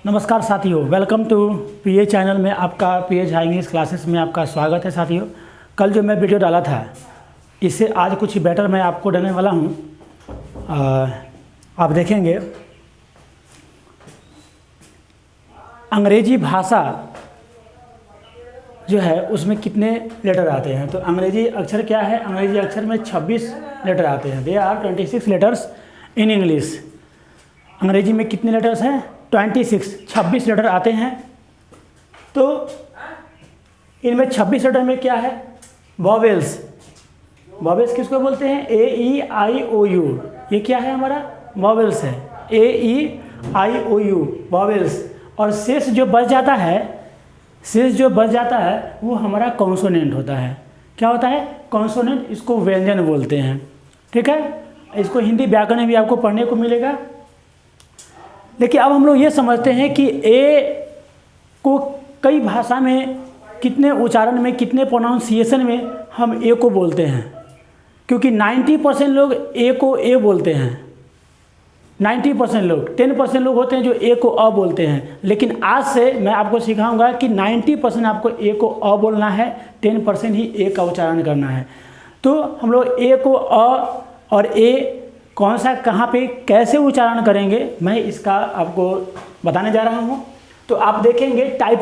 नमस्कार साथियों, welcome to PA channel में आपका पीए हाई इंग्लिश क्लासेस में आपका स्वागत है। साथियों, कल जो मैं वीडियो डाला था इससे आज कुछ बेटर मैं आपको देने वाला हूँ। आप देखेंगे अंग्रेजी भाषा जो है उसमें कितने लेटर आते हैं। तो अंग्रेजी अक्षर क्या है? अंग्रेजी अक्षर में 26 लेटर आते हैं। They are 26 letters in English. अंग्रेजी में कितने लेटर्स हैं? 26 लेटर आते हैं। तो इनमें 26 लेटर में क्या है? वॉवेल्स। वॉवेल्स किसको बोलते हैं? ए ई आई ओ यू। ये क्या है? हमारा वॉवेल्स है। ए ई आई ओ यू वॉवेल्स। और शेष जो बच जाता है वो हमारा कॉन्सोनेंट होता है। क्या होता है? कॉन्सोनेंट। इसको व्यंजन बोलते हैं। ठीक है, इसको हिंदी व्याकरण में भी आपको पढ़ने को मिलेगा। लेकिन अब हम लोग ये समझते हैं कि ए को कई भाषा में कितने उच्चारण में, कितने प्रोनाउंसिएशन में हम ए को बोलते हैं, क्योंकि 90% लोग ए को ए बोलते हैं। 90% लोग, 10% लोग होते हैं जो ए को अ बोलते हैं। लेकिन आज से मैं आपको सिखाऊंगा कि 90% आपको ए को अ बोलना है, 10% ही ए का उच्चारण करना है। तो हम लोग ए को अ और ए कौन सा, कहाँ पे, कैसे उच्चारण करेंगे, मैं इसका आपको बताने जा रहा हूँ। तो आप देखेंगे टाइप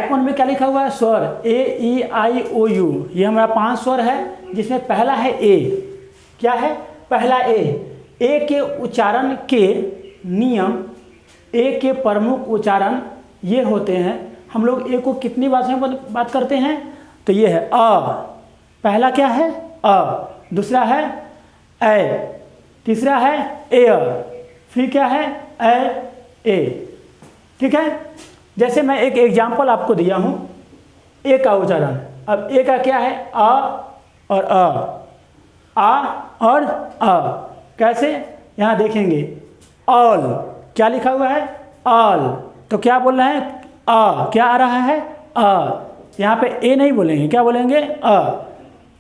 1 में क्या लिखा हुआ है? स्वर ए ई आई ओ यू। ये हमारा 5 स्वर है, जिसमें पहला है ए। क्या है? पहला ए के उच्चारण के नियम, ए के प्रमुख उच्चारण ये होते हैं। हम लोग ए को कितनी भाषाओं में बात करते हैं? तो ये है अ। पहला क्या है? अ। दूसरा है ए। तीसरा है एयर। फिर क्या है? ए। ठीक है, जैसे मैं एक एग्जाम्पल आपको दिया हूँ ए का उच्चारण। अब ए का क्या है? आ और आ और अ। कैसे? यहाँ देखेंगे ऑल। क्या लिखा हुआ है? ऑल। तो क्या बोल रहे हैं? अ। क्या आ रहा है? अ। यहाँ पे ए नहीं बोलेंगे, क्या बोलेंगे? अ।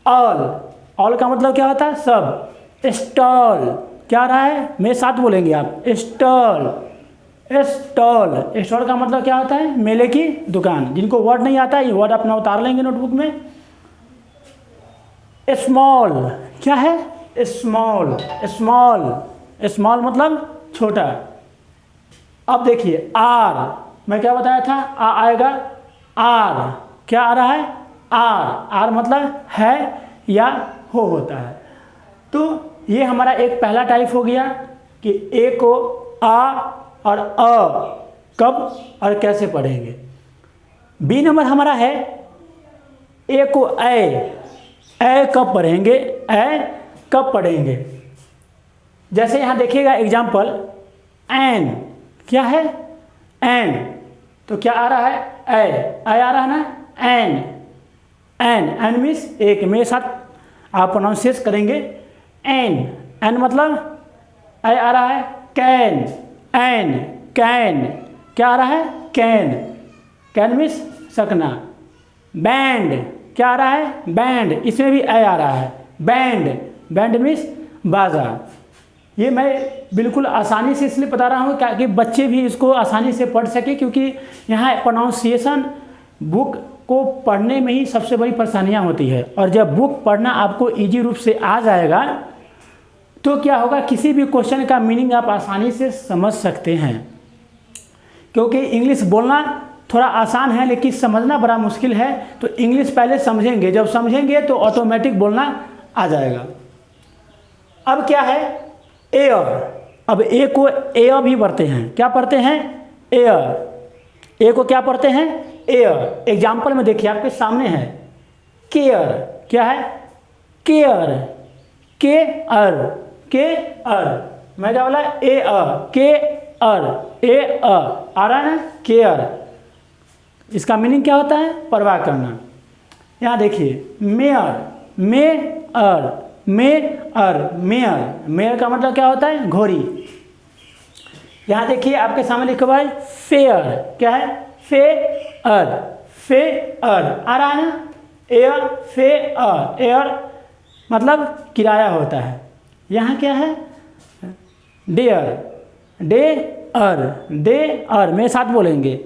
ऑल। ऑल का मतलब क्या होता है? सब। स्टॉल। क्या आ रहा है? मेरे साथ बोलेंगे आप। स्टॉल। स्टॉल का मतलब क्या होता है? मेले की दुकान। जिनको वर्ड नहीं आता है ये वर्ड अपना उतार लेंगे नोटबुक में। स्मॉल। क्या है? स्मॉल। स्मॉल मतलब छोटा। अब देखिए आर। मैं क्या बताया था? आ आएगा। आर। क्या आ रहा है? आर मतलब है या हो होता है। तो ये हमारा एक पहला टाइप हो गया कि ए को आ और अ कब और कैसे पढ़ेंगे। बी नंबर हमारा है ए को ए कब पढ़ेंगे? कब पढ़ेंगे? जैसे यहाँ देखिएगा एग्जाम्पल एन। क्या है? एन। तो क्या आ रहा है? ए आ रहा है ना? एन मीन्स एक। मेरे साथ आप प्रोनाउंसिएट करेंगे एन मतलब आ रहा है कैन। कैन। क्या आ रहा है? कैन मीन्स सकना। बैंड। क्या आ रहा है? बैंड। इसमें भी आ रहा है। बैंड मीन्स बाजा। ये मैं बिल्कुल आसानी से इसलिए बता रहा हूँ ताकि बच्चे भी इसको आसानी से पढ़ सके, क्योंकि यहाँ प्रोनाउंसिएशन बुक को पढ़ने में ही सबसे बड़ी परेशानियाँ होती है। और जब बुक पढ़ना आपको इजी रूप से आ जाएगा तो क्या होगा? किसी भी क्वेश्चन का मीनिंग आप आसानी से समझ सकते हैं। क्योंकि इंग्लिश बोलना थोड़ा आसान है लेकिन समझना बड़ा मुश्किल है। तो इंग्लिश पहले समझेंगे, जब समझेंगे तो ऑटोमेटिक बोलना आ जाएगा। अब क्या है? एयर। अब ए को एयर भी पढ़ते हैं। क्या पढ़ते हैं? एयर। ए को क्या पढ़ते हैं? एयर। एग्जाम्पल में देखिए आपके सामने है केयर। क्या है? केयर। मैं क्या बोला? ए आ रहा है ना? केयर। इसका मीनिंग क्या होता है? परवाह करना। यहाँ देखिए मेयर का मतलब क्या होता है? घोड़ी। यहाँ देखिए आपके सामने लिखा हुआ है फेयर। क्या है? फेयर आ रहा है ना? एयर मतलब किराया होता है। यहाँ क्या है? देयर मेरे साथ बोलेंगे,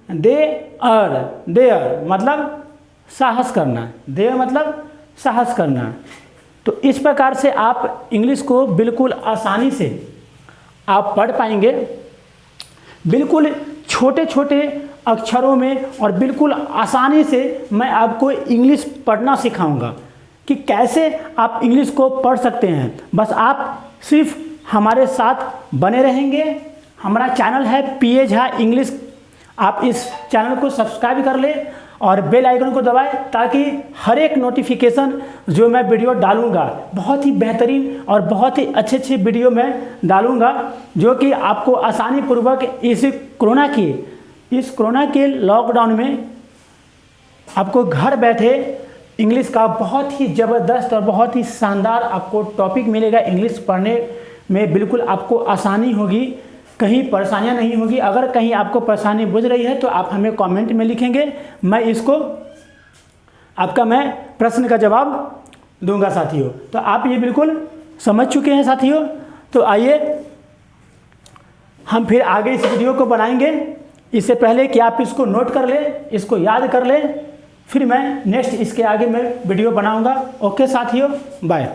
देयर मतलब साहस करना, देयर मतलब साहस करना। तो इस प्रकार से आप इंग्लिश को बिल्कुल आसानी से आप पढ़ पाएंगे, बिल्कुल छोटे छोटे अक्षरों में, और बिल्कुल आसानी से मैं आपको इंग्लिश पढ़ना सिखाऊंगा कि कैसे आप इंग्लिश को पढ़ सकते हैं। बस आप सिर्फ हमारे साथ बने रहेंगे। हमारा चैनल है PA झा इंग्लिश, आप इस चैनल को सब्सक्राइब कर ले और बेल आइकन को दबाएं, ताकि हर एक नोटिफिकेशन जो मैं वीडियो डालूंगा, बहुत ही बेहतरीन और बहुत ही अच्छे वीडियो मैं डालूंगा, जो कि आपको आसानी पूर्वक इस कोरोना के लॉकडाउन में आपको घर बैठे इंग्लिश का बहुत ही ज़बरदस्त और बहुत ही शानदार आपको टॉपिक मिलेगा। इंग्लिश पढ़ने में बिल्कुल आपको आसानी होगी, कहीं परेशानियां नहीं होगी। अगर कहीं आपको परेशानी बुझ रही है तो आप हमें कमेंट में लिखेंगे, मैं इसको आपका मैं प्रश्न का जवाब दूंगा साथियों। तो आप ये बिल्कुल समझ चुके हैं साथियों। तो आइए हम फिर आगे इस वीडियो को बनाएंगे। इससे पहले कि आप इसको नोट कर लें, इसको याद कर लें, फिर मैं नेक्स्ट इसके आगे मैं वीडियो बनाऊंगा। ओके साथियों, बाय।